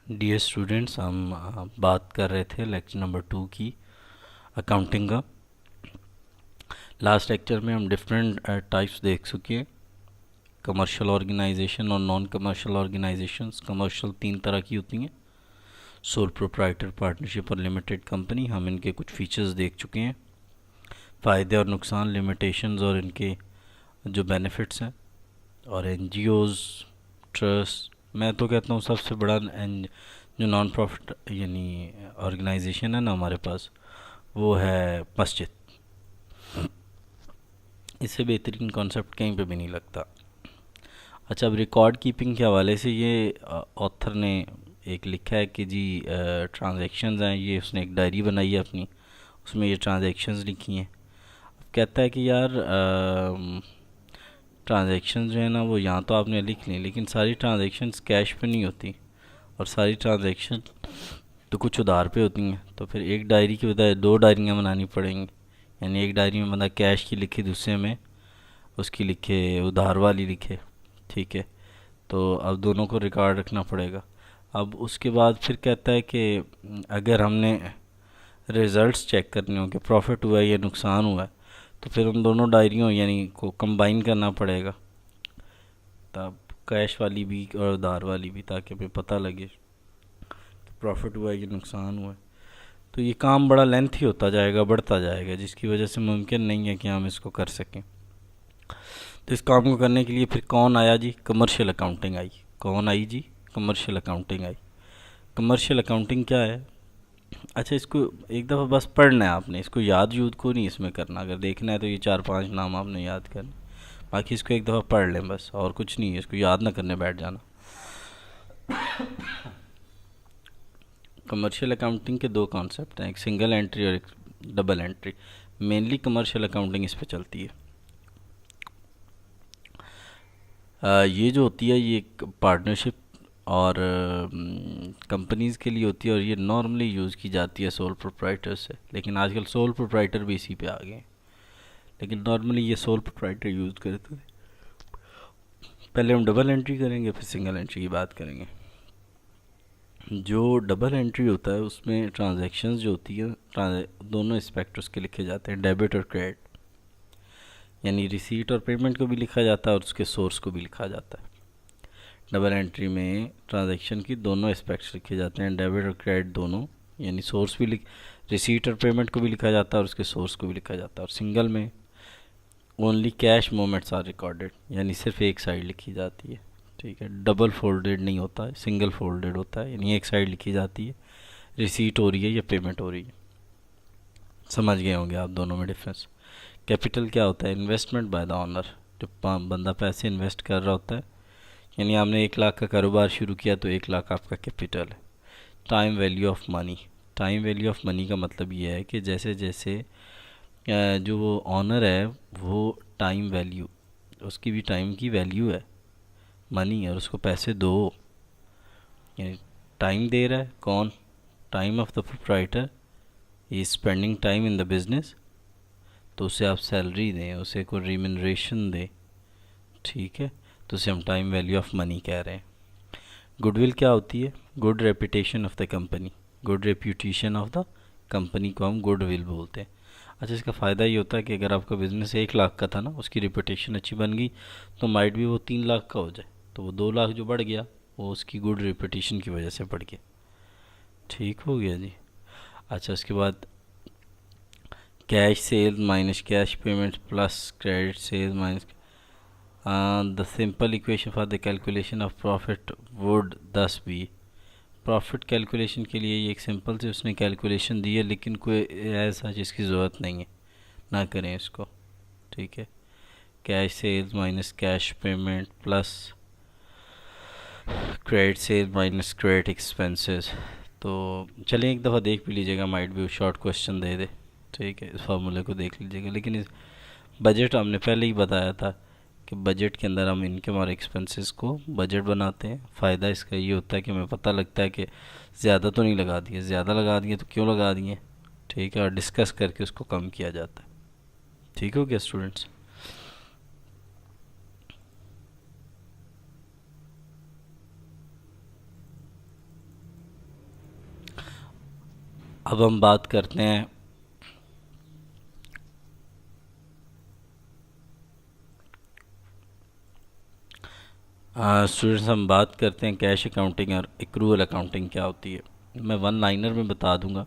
Dear students, हम बात कर रहे थे लेक्चर नंबर 2 की, अकाउंटिंग का। लास्ट लेक्चर में हम डिफरेंट टाइप्स देख चुके हैं, कमर्शियल ऑर्गेनाइजेशन और नॉन कमर्शियल ऑर्गेनाइजेशंस। कमर्शियल 3 तरह की होती हैं, सोल प्रोप्राइटर, पार्टनरशिप और लिमिटेड कंपनी। हम इनके कुछ फीचर्स देख चुके हैं, फ़ायदे और नुकसान, लिमिटेशंस और इनके जो बेनिफिट्स हैं। और एनजीओज़, ट्रस्ट, मैं तो कहता हूँ सबसे बड़ा जो नॉन प्रॉफिट यानी ऑर्गेनाइजेशन है ना हमारे पास, वो है मस्जिद। इससे बेहतरीन कॉन्सेप्ट कहीं पे भी नहीं लगता। अच्छा, अब रिकॉर्ड कीपिंग के हवाले से ये ऑथर ने एक लिखा है कि जी ट्रांजैक्शंस हैं, ये उसने एक डायरी बनाई है अपनी, उसमें ये ट्रांजैक्शंस लिखी हैं। कहता है कि यार ट्रांजैक्शंस जो है ना, वो यहाँ तो आपने लिख ली, लेकिन सारी ट्रांजैक्शंस कैश पे नहीं होती, और सारी ट्रांजैक्शन तो कुछ उधार पे होती हैं। तो फिर एक डायरी की बजाय 2 डायरियाँ बनानी पड़ेंगी, यानी एक डायरी में बंदा कैश की लिखे, दूसरे में उसकी लिखे, उधार वाली लिखे। ठीक है, तो अब दोनों को रिकॉर्ड रखना पड़ेगा। अब उसके बाद फिर कहता है कि अगर हमने रिज़ल्ट्स चेक करने हो कि प्रॉफिट हुआ है या नुकसान हुआ है, तो फिर उन दोनों डायरियों यानी को कंबाइन करना पड़ेगा, तब कैश वाली भी और उधार वाली भी, ताकि हमें पता लगे कि प्रॉफिट हुआ है या नुकसान हुआ है। तो ये काम बड़ा लेंथी होता जाएगा, बढ़ता जाएगा, जिसकी वजह से मुमकिन नहीं है कि हम इसको कर सकें। तो इस काम को करने के लिए फिर कौन आया जी? कमर्शियल अकाउंटिंग आई। कौन आई जी? कमर्शियल अकाउंटिंग आई। कमर्शियल अकाउंटिंग क्या है? अच्छा, इसको एक दफ़ा बस पढ़ना है आपने, इसको याद यूद को नहीं इसमें करना। अगर देखना है तो ये 4-5 नाम आपने याद करने, बाकी इसको एक दफ़ा पढ़ लें बस, और कुछ नहीं है, इसको याद ना करने बैठ जाना। कमर्शियल अकाउंटिंग के 2 कॉन्सेप्ट हैं, एक सिंगल एंट्री और एक double entry. Mainly commercial accounting इस पे चलती है। ये जो होती है, ये पार्टनरशिप और कंपनीज़ के लिए होती है, और ये नॉर्मली यूज़ की जाती है सोल प्रोप्राइटर से। लेकिन आजकल सोल प्रोप्राइटर भी इसी पे आ गए हैं, लेकिन नॉर्मली ये सोल प्रोप्राइटर यूज़ करते थे। पहले हम डबल एंट्री करेंगे, फिर सिंगल एंट्री की बात करेंगे। जो डबल एंट्री होता है उसमें ट्रांजैक्शंस जो होती है, दोनों एस्पेक्ट उसके लिखे जाते हैं, डेबिट और क्रेडिट, यानी रिसीट और पेमेंट को भी लिखा जाता है और उसके सोर्स को भी लिखा जाता है। डबल एंट्री में ट्रांजैक्शन की दोनों एस्पेक्ट्स लिखे जाते हैं, डेबिट और क्रेडिट दोनों, यानी सोर्स भी रिसीट और पेमेंट को भी लिखा जाता है और उसके सोर्स को भी लिखा जाता है। और सिंगल में only cash moments are recorded, यानी सिर्फ एक साइड लिखी जाती है। ठीक है, डबल फोल्डेड नहीं होता है, सिंगल फोल्डेड होता है, यानी एक साइड लिखी जाती है, रिसीट हो रही है या पेमेंट हो रही है। समझ गए होंगे आप दोनों में डिफरेंस। कैपिटल क्या होता है? इन्वेस्टमेंट बाय द ऑनर, जब बंदा पैसे इन्वेस्ट कर रहा होता है, यानी आपने 1 लाख का कारोबार शुरू किया तो 1 लाख आपका कैपिटल है। Time value of money. Time value of money का मतलब ये है कि जैसे जैसे जो वो ऑनर है, वो टाइम वैल्यू, उसकी भी टाइम की वैल्यू है मनी, और उसको पैसे दो, यानी टाइम दे रहा है कौन? Time of the proprietor is spending time in the business, तो उसे आप सैलरी दें, उसे कोई रिम्यूनरेशन दें। ठीक है, तो उसे हम टाइम वैल्यू ऑफ मनी कह रहे हैं। गुडविल क्या होती है? Good reputation of the company. Good reputation of the company को हम गुडविल बोलते हैं। अच्छा, इसका फ़ायदा ये होता है कि अगर आपका बिज़नेस 1 लाख का था ना, उसकी रेपुटेशन अच्छी बन गई, तो माइट भी वो 3 लाख का हो जाए, तो वो 2 लाख जो बढ़ गया, वो उसकी गुड रेपुटेशन की वजह से बढ़ गया। ठीक हो गया जी। अच्छा, उसके बाद cash sales minus cash payment plus credit sales minus, the simple equation for the calculation of profit would thus be. Profit calculation के लिए ये एक सिंपल सी उसने कैलकुलेशन दी है, लेकिन कोई ऐसा जिसकी ज़रूरत नहीं है, ना करें इसको। ठीक है, cash sales minus cash payment plus credit sales minus credit expenses. तो चलिए एक दफ़ा देख भी लीजिएगा, माइट भी शॉर्ट क्वेश्चन दे दे। ठीक है, इस फार्मूले को देख लीजिएगा। लेकिन इस बजट हमने पहले ही बताया था कि बजट के अंदर हम इनकम और एक्सपेंसेस को बजट बनाते हैं। फ़ायदा इसका ये होता है कि हमें पता लगता है कि ज़्यादा तो नहीं लगा दिए, ज़्यादा लगा दिए तो क्यों लगा दिए। ठीक है, और डिस्कस करके उसको कम किया जाता है। ठीक हो गया स्टूडेंट्स? अब हम बात करते हैं स्टूडेंट्स, हम बात करते हैं कैश अकाउंटिंग और एक्रूअल अकाउंटिंग क्या होती है। मैं वन लाइनर में बता दूंगा।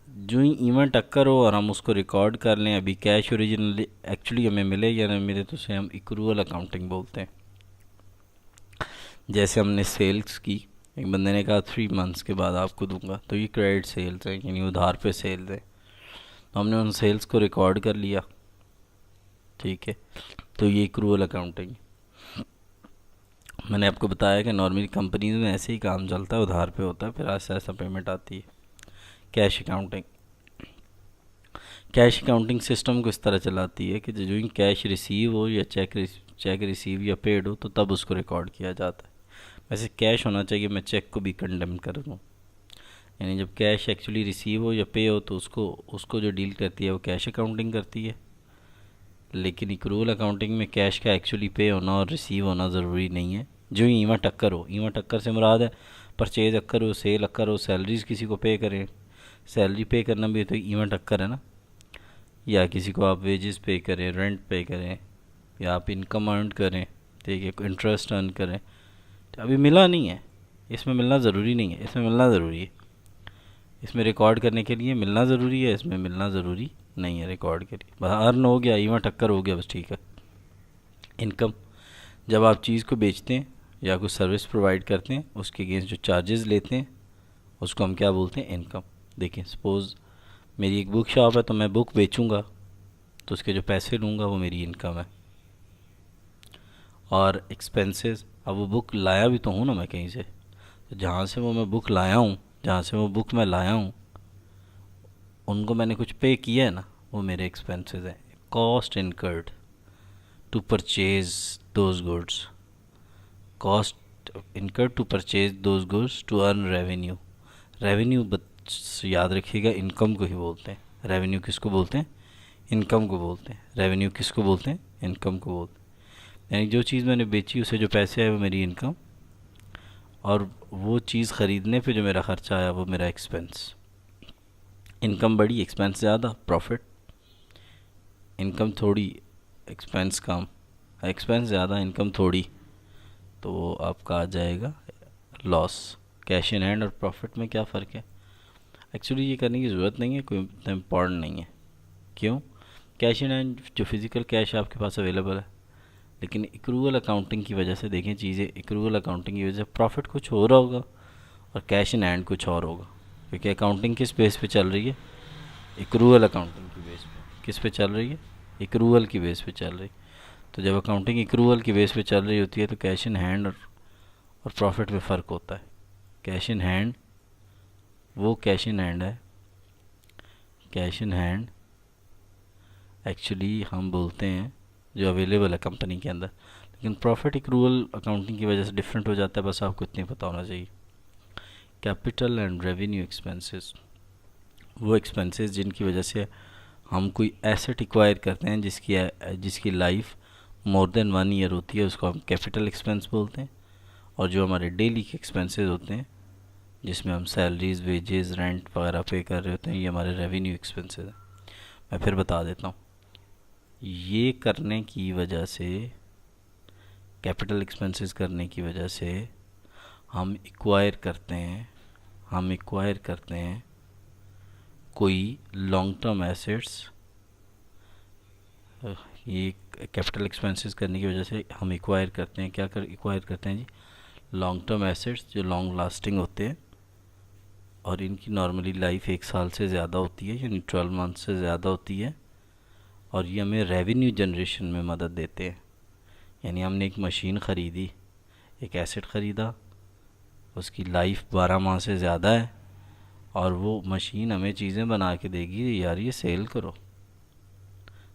जो ही इवेंट अक्कर हो और हम उसको रिकॉर्ड कर लें, अभी कैश ओरिजिनली एक्चुअली हमें मिले या ना मिले, तो उसे हम एक्रूअल अकाउंटिंग बोलते हैं। जैसे हमने सेल्स की, एक बंदे ने कहा 3 मंथ्स के बाद आपको दूंगा, तो ये क्रेडिट सेल्स है, यानी उधार पे सेल्स है। तो हमने उन सेल्स को रिकॉर्ड कर लिया, ठीक है, तो ये एक्रूअल अकाउंटिंग। मैंने आपको बताया कि नॉर्मली कंपनीज में ऐसे ही काम चलता है, उधार पे होता है, फिर ऐसा ऐसा पेमेंट आती है। Cash accounting, cash accounting system को इस तरह चलाती है कि जो ही कैश रिसीव हो या चेक रिसीव या पेड हो, तो तब उसको रिकॉर्ड किया जाता है। वैसे कैश होना चाहिए, मैं चेक को भी कंडेम कर दूँ। यानी जब कैश एक्चुअली रिसीव हो या पे हो, तो उसको जो डील करती है वो कैश अकाउंटिंग करती है। लेकिन एक्रूअल अकाउंटिंग में कैश का एक्चुअली पे होना और रिसीव होना ज़रूरी नहीं है। जो ही इवेंट अक्कर हो, इवेंट अक्कर से मुराद है परचेज अक्कर हो, सेल अक्कर हो, सैलरीज किसी को पे करें, सैलरी पे करना भी तो इवेंट अक्कर है ना, या किसी को आप वेजेस पे करें, रेंट पे करें, या आप इनकम अर्न करें, ठीक है, इंटरेस्ट अर्न करें। तो अभी मिला नहीं है, इसमें मिलना ज़रूरी नहीं है, इसमें मिलना ज़रूरी है। इसमें रिकॉर्ड करने के लिए मिलना ज़रूरी है, इसमें मिलना ज़रूरी नहीं है रिकॉर्ड के लिए। बस अर्न हो गया, इवेंट अक्कर हो गया, बस ठीक है। इनकम, जब आप चीज़ को बेचते हैं या कोई सर्विस प्रोवाइड करते हैं, उसके अगेंस्ट जो चार्जेस लेते हैं उसको हम क्या बोलते हैं, इनकम। देखिए, सपोज़ मेरी एक बुक शॉप है, तो मैं बुक बेचूंगा, तो उसके जो पैसे लूँगा वो मेरी इनकम है। और एक्सपेंसेस, अब वो बुक लाया भी तो हूँ ना मैं कहीं से, तो जहाँ से वो मैं बुक लाया हूँ, जहाँ से वो बुक मैं लाया हूँ, उनको मैंने कुछ पे किया है ना, वो मेरे एक्सपेंसेस हैं। Cost incurred to purchase those goods, cost incurred to purchase those goods to earn revenue. Revenue याद रखिएगा, इनकम को ही बोलते हैं। रेवेन्यू किसको बोलते हैं, इनकम को बोलते हैं। रेवेन्यू किसको बोलते हैं, इनकम को बोलते हैं। यानी जो चीज़ मैंने बेची उसे जो पैसे आए वो मेरी इनकम, और वो चीज़ ख़रीदने पे जो मेरा ख़र्चा आया वो मेरा एक्सपेंस। इनकम बड़ी, एक्सपेंस ज़्यादा, प्रॉफिट। इनकम थोड़ी, एक्सपेंस कम, एक्सपेंस ज़्यादा, इनकम थोड़ी, तो वो आपका आ जाएगा लॉस। कैश इन हैंड और प्रॉफिट में क्या फ़र्क है? एक्चुअली ये करने की ज़रूरत नहीं है, कोई इतना इम्पॉर्टेंट नहीं है। क्यों? कैश इन हैंड जो फिज़िकल कैश आपके पास अवेलेबल है, लेकिन एक्रूअल अकाउंटिंग की वजह से देखें चीज़ें, एक्रूअल अकाउंटिंग की वजह से प्रॉफिट कुछ हो रहा होगा और कैश इन हैंड कुछ और होगा। क्योंकि अकाउंटिंग किस बेस पे चल रही है, एक्रूअल अकाउंटिंग की बेस पे। किस पे चल रही है, एक्रूअल की बेस पे चल रही। तो जब अकाउंटिंग एक्रूअल की बेस पे चल रही होती है, तो कैश इन हैंड और प्रॉफिट में फ़र्क होता है। कैश इन हैंड, वो कैश इन हैंड है, कैश इन हैंड एक्चुअली हम बोलते हैं जो अवेलेबल है कंपनी के अंदर। लेकिन प्रॉफिट एक्रूअल अकाउंटिंग की वजह से डिफरेंट हो जाता है, बस आपको इतनी पता होना चाहिए। कैपिटल एंड रेवेन्यू एक्सपेंसेस, वो एक्सपेंसेस जिनकी वजह से हम कोई एसेट एक्वायर करते हैं जिसकी लाइफ मोर देन 1 ईयर होती है, उसको हम कैपिटल एक्सपेंस बोलते हैं। और जो हमारे डेली के एक्सपेंसेस होते हैं, जिसमें हम सैलरीज, वेजेस, रेंट वगैरह पे कर रहे होते हैं, ये हमारे रेवेन्यू एक्सपेंसेस हैं। मैं फिर बता देता हूँ, ये करने की वजह से, कैपिटल एक्सपेंसेस करने की वजह से हम एक्वायर करते हैं कोई लॉन्ग टर्म एसेट्स। ये कैपिटल एक्सपेंसेस करने की वजह से हम एक्वायर करते हैं, एक्वायर करते हैं जी, लॉन्ग टर्म एसेट्स जो लॉन्ग लास्टिंग होते हैं, और इनकी नॉर्मली लाइफ 1 साल से ज़्यादा होती है, यानी 12 मंथ से ज़्यादा होती है। और ये हमें रेवेन्यू जनरेशन में मदद देते हैं। यानी हमने एक मशीन ख़रीदी, एक एसेट ख़रीदा, उसकी लाइफ 12 माह से ज़्यादा है, और वो मशीन हमें चीज़ें बना के देगी, यार ये सेल करो,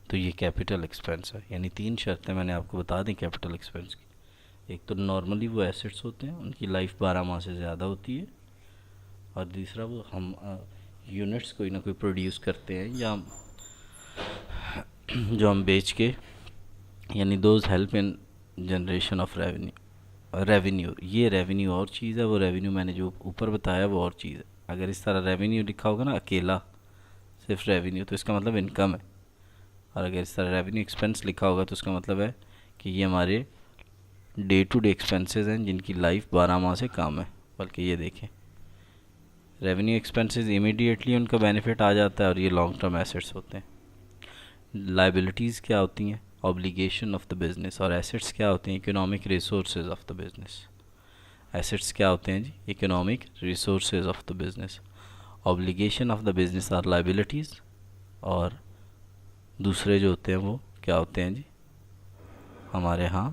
तो ये कैपिटल एक्सपेंस है। यानी 3 शर्तें मैंने आपको बता दी कैपिटल एक्सपेंस की। एक तो नॉर्मली वो एसेट्स होते हैं, उनकी लाइफ 12 माह से ज़्यादा होती है, और दूसरा वो हम यूनिट्स कोई ना कोई प्रोड्यूस करते हैं, या जो हम बेच के, यानी those help in generation of revenue. ये रेवेन्यू और चीज़ है, वो रेवेन्यू मैंने जो ऊपर बताया वो और चीज़ है। अगर इस तरह रेवेन्यू लिखा होगा ना अकेला सिर्फ रेवेन्यू, तो इसका मतलब इनकम है। और अगर इस तरह रेवेन्यू एक्सपेंस लिखा होगा तो इसका मतलब है कि ये हमारे डे टू डे एक्सपेंसेस हैं जिनकी लाइफ 12 माह से कम है। बल्कि ये देखें, रेवेन्यू एक्सपेंसेस इमीडिएटली उनका बेनिफिट आ जाता है और ये लॉन्ग टर्म एसेट्स होते हैं। लाइबिलिटीज़ क्या होती हैं? Obligation of the business. और एसेट्स क्या होते हैं? Economic resources of the business. Assets क्या होते हैं जी? Economic resources of the business. Obligation of the business are liabilities, और दूसरे जो होते हैं वो क्या होते हैं जी? हमारे यहाँ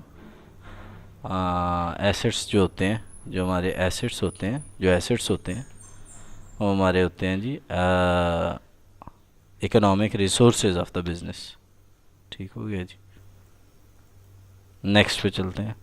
एसेट्स जो होते हैं, जो हमारे एसेट्स होते हैं, जो एसेट्स होते हैं वो हमारे होते हैं जी economic resources of the business. ठीक हो गया जी। नेक्स्ट पे चलते हैं।